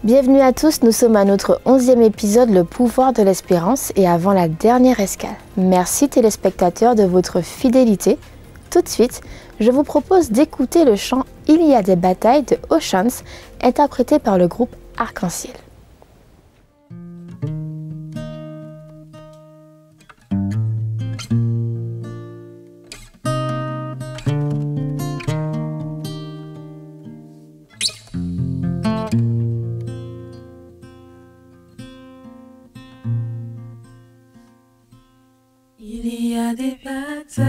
Bienvenue à tous, nous sommes à notre 11e épisode, le pouvoir de l'espérance et avant la dernière escale. Merci téléspectateurs de votre fidélité. Tout de suite, je vous propose d'écouter le chant « Il y a des batailles » de Oceans, interprété par le groupe Arc-en-Ciel. Il y a des batailles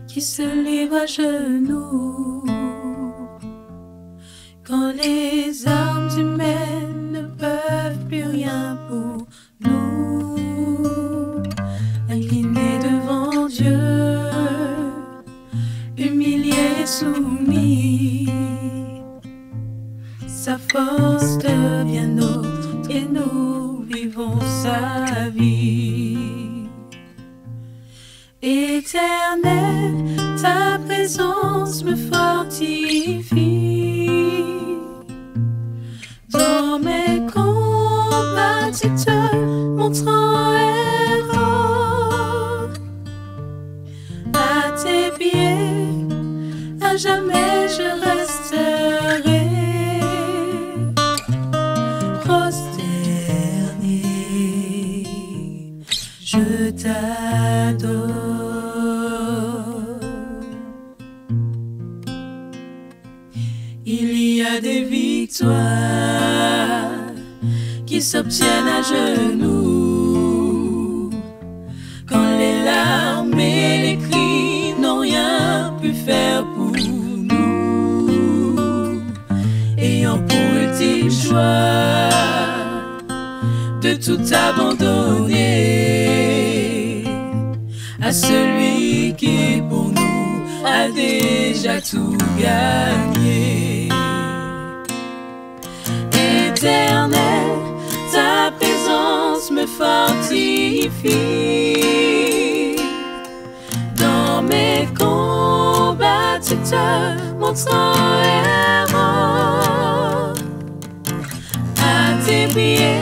qui se livrent à genoux quand les armes humaines ne peuvent plus rien pour nous. Inclinés devant Dieu, humiliés et soumis, sa force devient nôtre et nous vivons sa vie. Éternel, ta présence me fortifie. Dans mes combats, tu te montres en héros. À tes pieds, à jamais je resterai. Prosterné, je t'adore. Il y a des victoires qui s'obtiennent à genoux quand les larmes et les cris n'ont rien pu faire pour nous. Ayant pour ultime choix de tout abandonner à celui qui pour nous a déjà tout gagné. Éternel, ta présence me fortifie. Dans mes combats, tu te montres en héros. À tes pieds,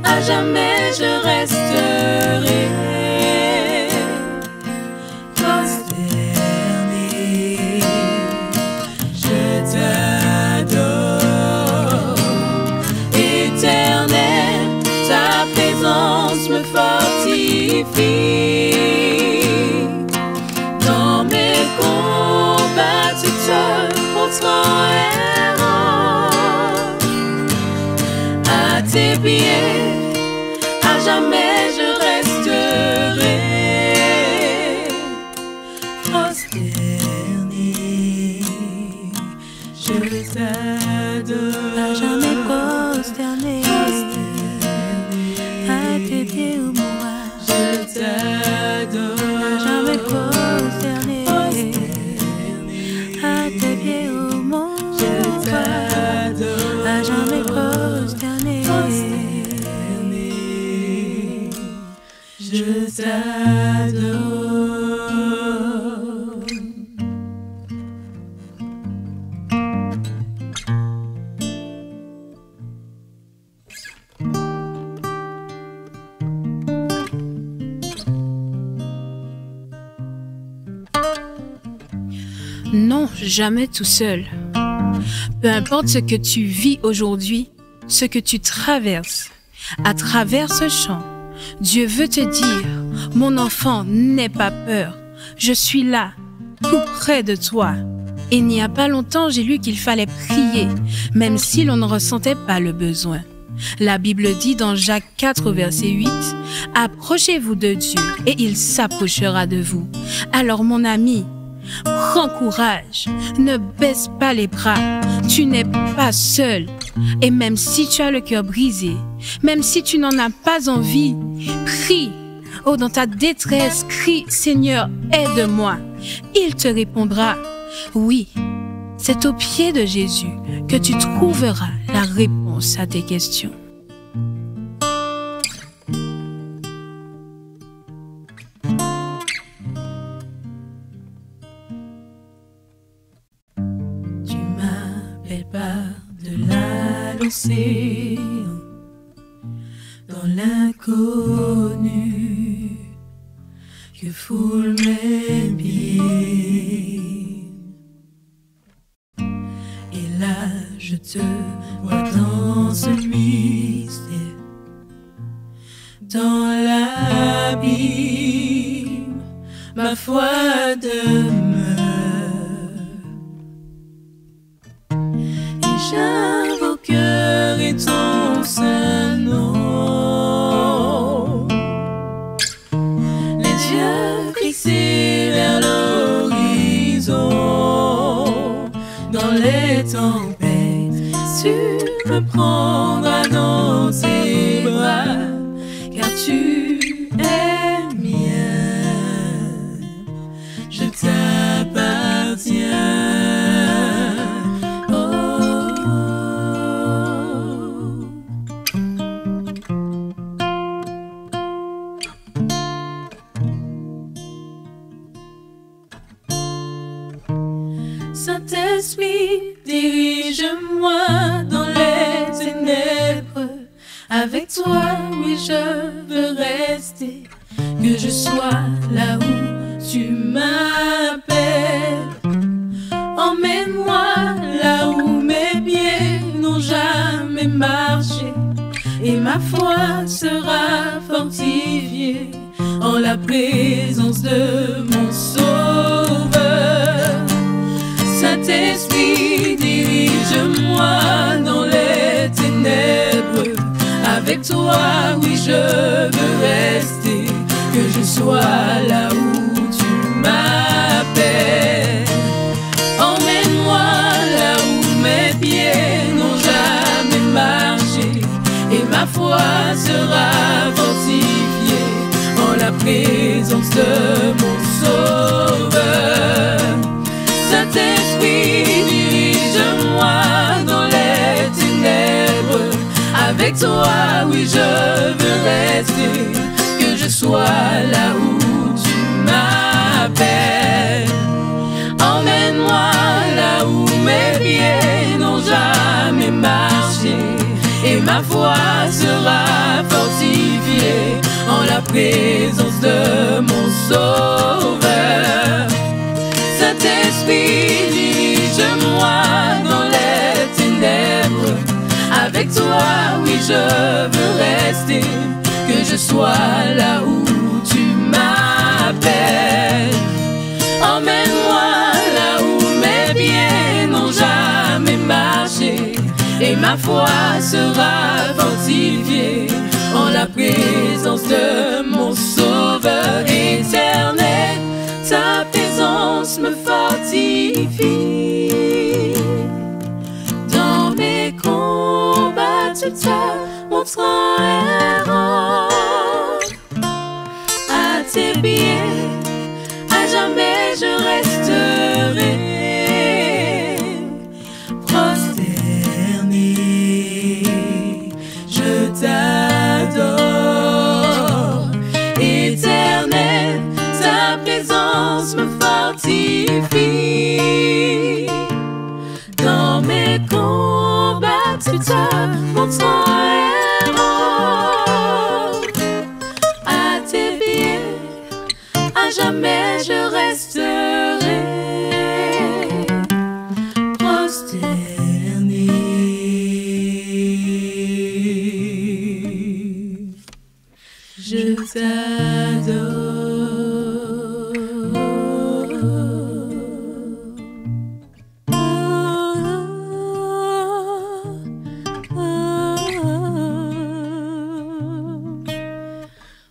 à jamais je resterai. Prosterné, je t'adore. Éternel, ta présence me fortifie. Dans mes combats, tu te montres en héros. À tes pieds, à jamais je resterai. Prosterné, je t'adore. À jamais prosterné, à tes pieds, oh mon roi, je t'adore. À jamais prosterné, à tes pieds, oh mon roi, je t'adore. À jamais prosterné, je t'adore. Non, jamais tout seul. Peu importe ce que tu vis aujourd'hui, ce que tu traverses, à travers ce chant, Dieu veut te dire, mon enfant, n'aie pas peur. Je suis là, tout près de toi. Et il n'y a pas longtemps, j'ai lu qu'il fallait prier, même si l'on ne ressentait pas le besoin. La Bible dit dans Jacques 4 au verset 8, « Approchez-vous de Dieu et il s'approchera de vous. » Alors mon ami, Prends courage, ne baisse pas les bras, tu n'es pas seul. Et même si tu as le cœur brisé, même si tu n'en as pas envie, prie. Oh, dans ta détresse, crie, Seigneur, aide-moi. Il te répondra, oui. C'est au pied de Jésus que tu trouveras la réponse à tes questions. Tu m'appelles par de l'océan, dans l'inconnu que foule mes pieds. Et là, je te vois dans ce mystère, dans l'abîme, ma foi demeure. Et j'invoquerai ton saint nom, les yeux fixés vers l'horizon. Dans les tempêtes, tu me prendras dans tes bras, car tu es mien, je t'appartiens. Saint-Esprit, dirige-moi dans les ténèbres. Avec toi, oui, je veux rester. Que je sois là où tu m'appelles. Emmène-moi là où mes pieds n'ont jamais marché. Et ma foi sera fortifiée en la présence de mon Sauveur. Saint-Esprit, dirige-moi dans les ténèbres. Avec toi, oui, je veux rester. Que je sois là où tu m'appelles. Emmène-moi là où mes pieds n'ont jamais marché. Et ma foi sera fortifiée en la présence de mon Sauveur. Saint-Esprit, dirige-moi dans les ténèbres. Avec toi, oui, je veux rester. Que je sois là où tu m'appelles. Emmène-moi là où mes pieds n'ont jamais marché. Et ma foi sera fortifiée en la présence de mon Sauveur. Saint-Esprit, dirige-moi dans les ténèbres. Avec toi, oui, je veux rester. Que je sois là où tu m'appelles. Emmène-moi là où mes pieds n'ont jamais marché. Et ma foi sera fortifiée en la présence de mon Sauveur éternel. Ta présence me fortifie. Dans mes combats, tu te montres un héros. À tes pieds, à jamais je resterai. Prosterné, je t'adore. Éternel, ta présence me fortifie. Dans mes combats, tu te montres un héros. À tes pieds, à jamais je resterai. Prosterné, je t'adore.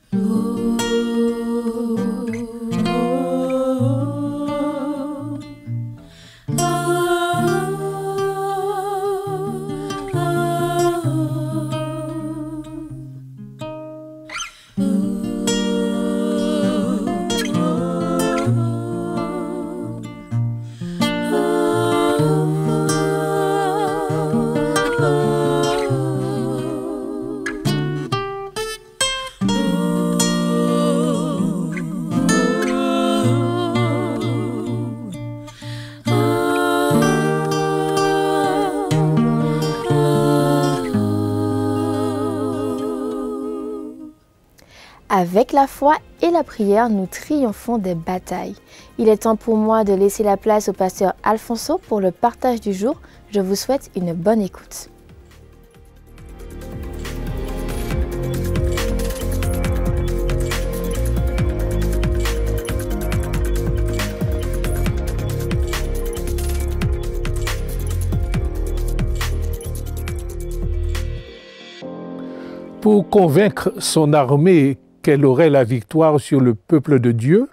Oh, oh, oh. Avec la foi et la prière, nous triomphons des batailles. Il est temps pour moi de laisser la place au pasteur Alfonso pour le partage du jour. Je vous souhaite une bonne écoute. Pour convaincre son armée qu'elle aurait la victoire sur le peuple de Dieu,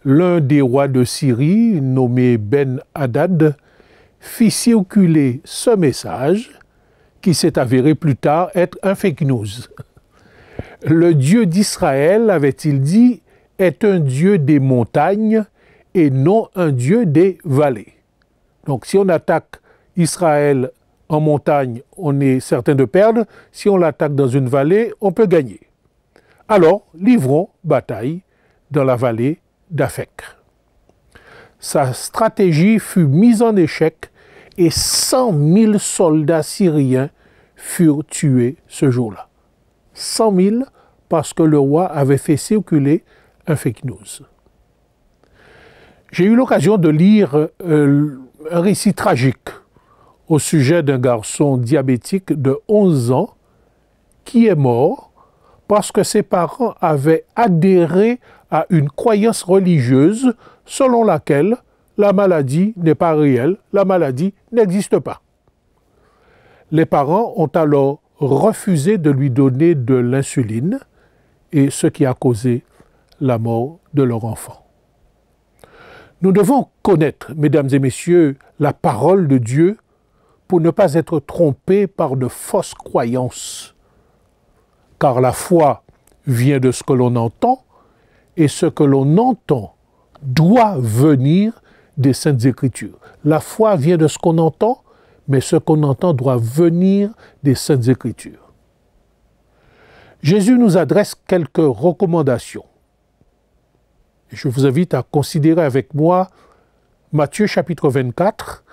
l'un des rois de Syrie, nommé Ben-Hadad, fit circuler ce message qui s'est avéré plus tard être un fake news. Le Dieu d'Israël, avait-il dit, est un Dieu des montagnes et non un Dieu des vallées. Donc si on attaque Israël en montagne, on est certain de perdre. Si on l'attaque dans une vallée, on peut gagner. Alors, livrons bataille dans la vallée d'Aphek. Sa stratégie fut mise en échec et 100 000 soldats syriens furent tués ce jour-là. 100 000 parce que le roi avait fait circuler un fake news. J'ai eu l'occasion de lire un récit tragique au sujet d'un garçon diabétique de 11 ans qui est mort parce que ses parents avaient adhéré à une croyance religieuse selon laquelle la maladie n'est pas réelle, la maladie n'existe pas. Les parents ont alors refusé de lui donner de l'insuline, et ce qui a causé la mort de leur enfant. Nous devons connaître, mesdames et messieurs, la parole de Dieu pour ne pas être trompés par de fausses croyances. Car la foi vient de ce que l'on entend, et ce que l'on entend doit venir des Saintes Écritures. La foi vient de ce qu'on entend, mais ce qu'on entend doit venir des Saintes Écritures. Jésus nous adresse quelques recommandations. Je vous invite à considérer avec moi Matthieu chapitre 24,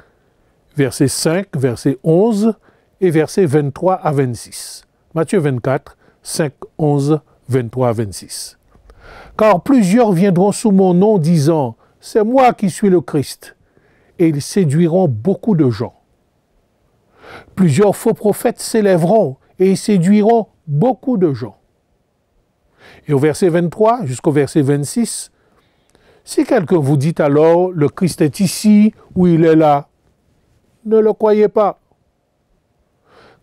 verset 5, verset 11 et verset 23 à 26. Matthieu 24, 5, 11, 23 à 26. Car plusieurs viendront sous mon nom disant « C'est moi qui suis le Christ » et ils séduiront beaucoup de gens. Plusieurs faux prophètes s'élèveront et ils séduiront beaucoup de gens. Et au verset 23 jusqu'au verset 26, si quelqu'un vous dit alors « Le Christ est ici » ou « Il est là », ne le croyez pas,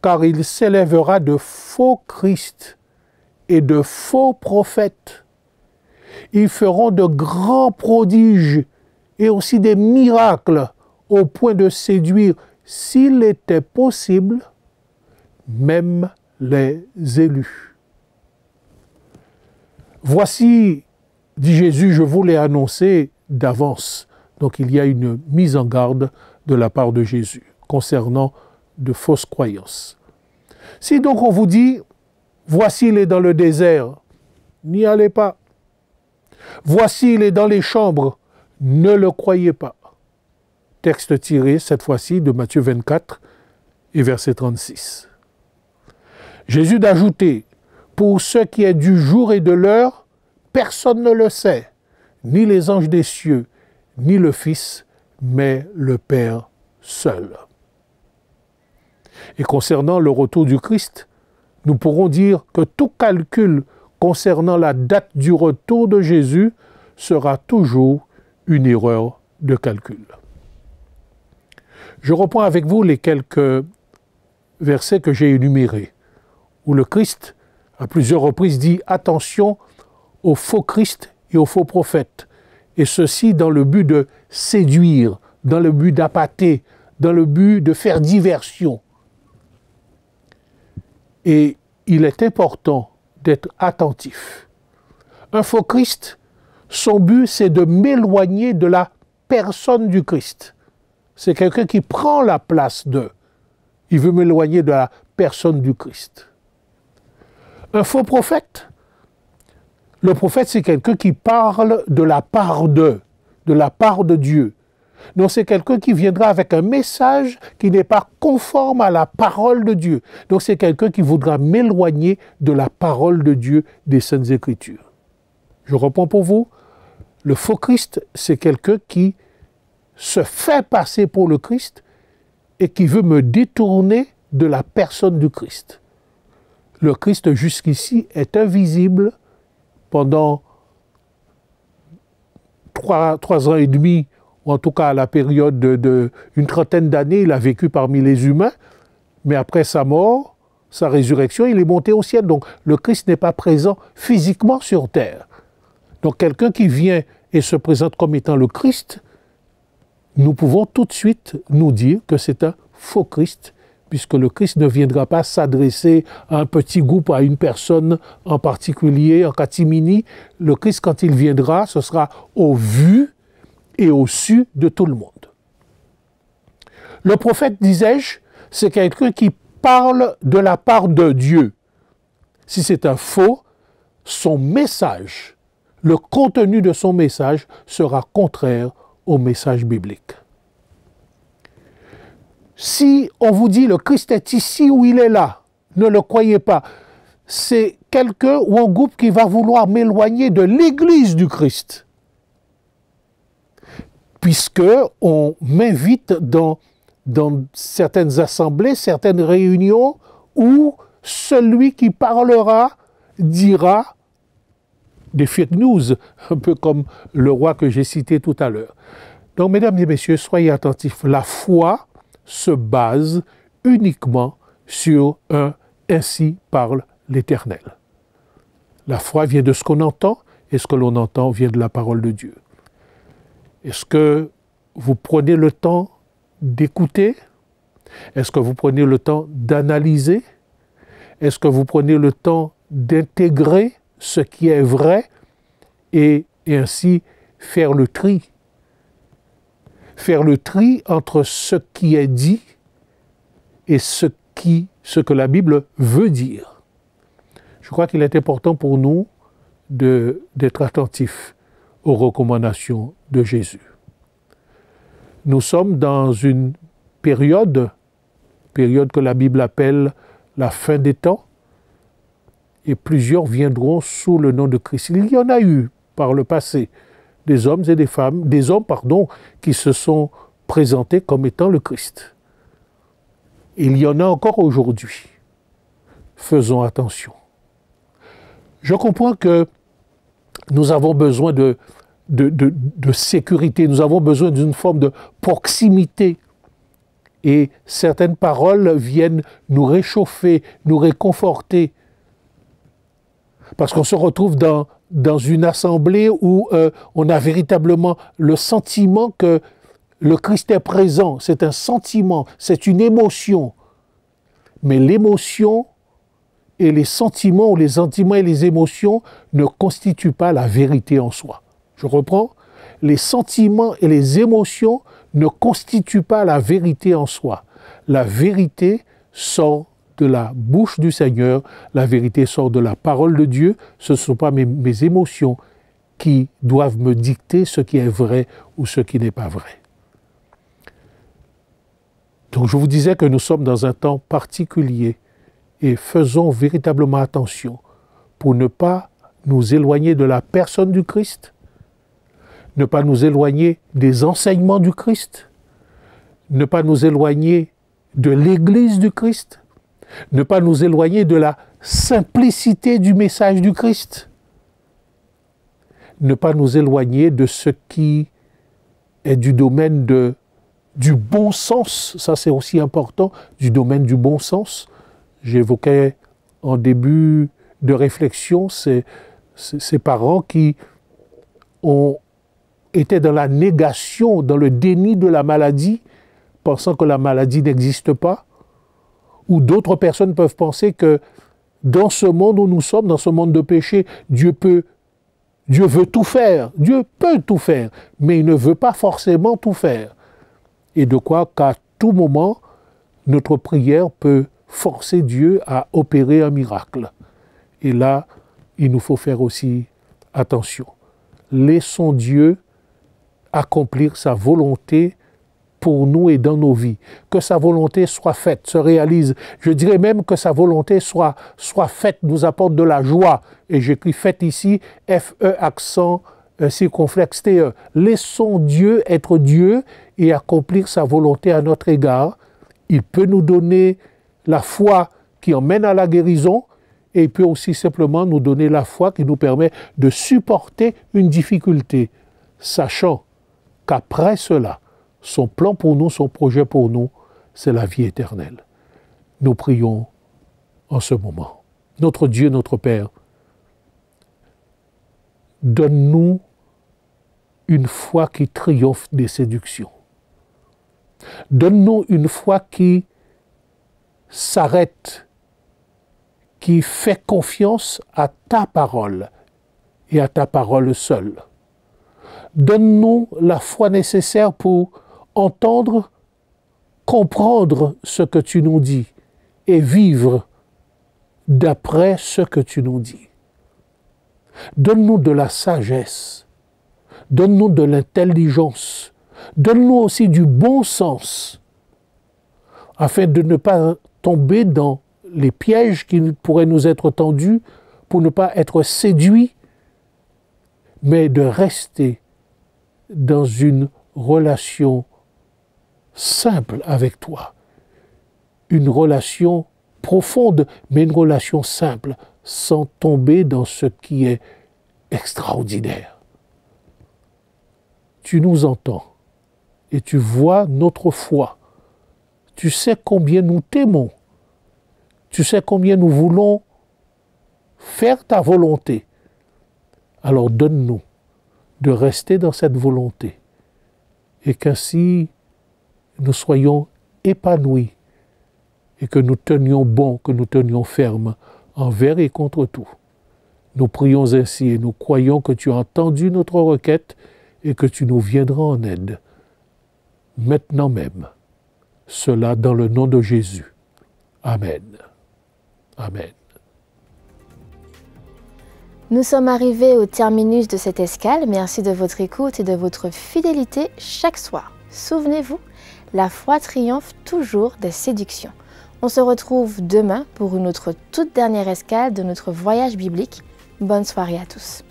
car il s'élèvera de faux Christ et de faux prophètes. Ils feront de grands prodiges et aussi des miracles au point de séduire, s'il était possible, même les élus. Voici, dit Jésus, je vous l'ai annoncé d'avance. Donc il y a une mise en garde de la part de Jésus concernant de fausses croyances. Si donc on vous dit, voici il est dans le désert, n'y allez pas. Voici il est dans les chambres, ne le croyez pas. Texte tiré cette fois-ci de Matthieu 24 et verset 36. Jésus d'ajouter, pour ce qui est du jour et de l'heure, personne ne le sait, ni les anges des cieux, ni le Fils, mais le Père seul. Et concernant le retour du Christ, nous pourrons dire que tout calcul concernant la date du retour de Jésus sera toujours une erreur de calcul. Je reprends avec vous les quelques versets que j'ai énumérés, où le Christ, à plusieurs reprises, dit « Attention aux faux Christ et aux faux prophètes », et ceci dans le but de séduire, dans le but d'appâter, dans le but de faire diversion. Et il est important d'être attentif. Un faux Christ, son but, c'est de m'éloigner de la personne du Christ. C'est quelqu'un qui prend la place de. Il veut m'éloigner de la personne du Christ. Un faux prophète, le prophète, c'est quelqu'un qui parle de la part de Dieu. Donc c'est quelqu'un qui viendra avec un message qui n'est pas conforme à la parole de Dieu. Donc c'est quelqu'un qui voudra m'éloigner de la parole de Dieu des Saintes Écritures. Je reprends pour vous. Le faux Christ, c'est quelqu'un qui se fait passer pour le Christ et qui veut me détourner de la personne du Christ. Le Christ jusqu'ici est invisible pendant 3 ans et demi, ou en tout cas à la période d'une trentaine d'années, il a vécu parmi les humains, mais après sa mort, sa résurrection, il est monté au ciel. Donc le Christ n'est pas présent physiquement sur terre. Donc quelqu'un qui vient et se présente comme étant le Christ, nous pouvons tout de suite nous dire que c'est un faux Christ, puisque le Christ ne viendra pas s'adresser à un petit groupe, à une personne en particulier, en catimini. Le Christ, quand il viendra, ce sera au vu et au su de tout le monde. Le prophète, disais-je, c'est quelqu'un qui parle de la part de Dieu. Si c'est un faux, son message, le contenu de son message sera contraire au message biblique. Si on vous dit le Christ est ici ou il est là, ne le croyez pas. C'est quelqu'un ou un groupe qui va vouloir m'éloigner de l'Église du Christ. Puisque on m'invite dans certaines assemblées, certaines réunions, où celui qui parlera dira des fake news, un peu comme le roi que j'ai cité tout à l'heure. Donc, mesdames et messieurs, soyez attentifs. La foi se base uniquement sur un « ainsi parle l'Éternel ». La foi vient de ce qu'on entend, et ce que l'on entend vient de la parole de Dieu. Est-ce que vous prenez le temps d'écouter? Est-ce que vous prenez le temps d'analyser? Est-ce que vous prenez le temps d'intégrer ce qui est vrai et ainsi faire le tri? Faire le tri entre ce qui est dit et ce que la Bible veut dire. Je crois qu'il est important pour nous d'être attentifs aux recommandations de Jésus. Nous sommes dans une période que la Bible appelle la fin des temps, et plusieurs viendront sous le nom de Christ. Il y en a eu par le passé des hommes et des femmes, qui se sont présentés comme étant le Christ. Il y en a encore aujourd'hui. Faisons attention. Je comprends que nous avons besoin de sécurité, nous avons besoin d'une forme de proximité. Et certaines paroles viennent nous réchauffer, nous réconforter. Parce qu'on se retrouve dans une assemblée où on a véritablement le sentiment que le Christ est présent. C'est un sentiment, c'est une émotion. Mais l'émotion et les sentiments, ou les sentiments et les émotions ne constituent pas la vérité en soi. Je reprends. Les sentiments et les émotions ne constituent pas la vérité en soi. La vérité sort de la bouche du Seigneur, la vérité sort de la parole de Dieu. Ce ne sont pas mes émotions qui doivent me dicter ce qui est vrai ou ce qui n'est pas vrai. Donc je vous disais que nous sommes dans un temps particulier et faisons véritablement attention pour ne pas nous éloigner de la personne du Christ, ne pas nous éloigner des enseignements du Christ, ne pas nous éloigner de l'Église du Christ, ne pas nous éloigner de la simplicité du message du Christ, ne pas nous éloigner de ce qui est du domaine du bon sens. Ça, c'est aussi important, du domaine du bon sens. J'évoquais en début de réflexion ces parents qui étaient dans la négation, dans le déni de la maladie, pensant que la maladie n'existe pas, ou d'autres personnes peuvent penser que dans ce monde où nous sommes, dans ce monde de péché, Dieu veut tout faire, Dieu peut tout faire, mais il ne veut pas forcément tout faire. Et de quoi qu'à tout moment, notre prière peut forcer Dieu à opérer un miracle. Et là, il nous faut faire aussi attention. Laissons Dieu accomplir sa volonté pour nous et dans nos vies. Que sa volonté soit faite, se réalise. Je dirais même que sa volonté soit faite, nous apporte de la joie. Et j'écris faite ici, F-E accent circonflexe T-E. Laissons Dieu être Dieu et accomplir sa volonté à notre égard. Il peut nous donner la foi qui emmène à la guérison et il peut aussi simplement nous donner la foi qui nous permet de supporter une difficulté, sachant qu'après cela, son plan pour nous, son projet pour nous, c'est la vie éternelle. Nous prions en ce moment. Notre Dieu, notre Père, donne-nous une foi qui triomphe des séductions. Donne-nous une foi qui s'arrête, qui fait confiance à ta parole et à ta parole seule. Donne-nous la foi nécessaire pour entendre, comprendre ce que tu nous dis et vivre d'après ce que tu nous dis. Donne-nous de la sagesse, donne-nous de l'intelligence, donne-nous aussi du bon sens, afin de ne pas tomber dans les pièges qui pourraient nous être tendus, pour ne pas être séduits, mais de rester dans une relation simple avec toi. Une relation profonde, mais une relation simple, sans tomber dans ce qui est extraordinaire. Tu nous entends et tu vois notre foi. Tu sais combien nous t'aimons. Tu sais combien nous voulons faire ta volonté. Alors donne-nous de rester dans cette volonté et qu'ainsi nous soyons épanouis et que nous tenions bon, que nous tenions ferme envers et contre tout. Nous prions ainsi et nous croyons que tu as entendu notre requête et que tu nous viendras en aide. Maintenant même. Cela dans le nom de Jésus. Amen. Amen. Nous sommes arrivés au terminus de cette escale. Merci de votre écoute et de votre fidélité chaque soir. Souvenez-vous, la foi triomphe toujours des séductions. On se retrouve demain pour une autre toute dernière escale de notre voyage biblique. Bonne soirée à tous.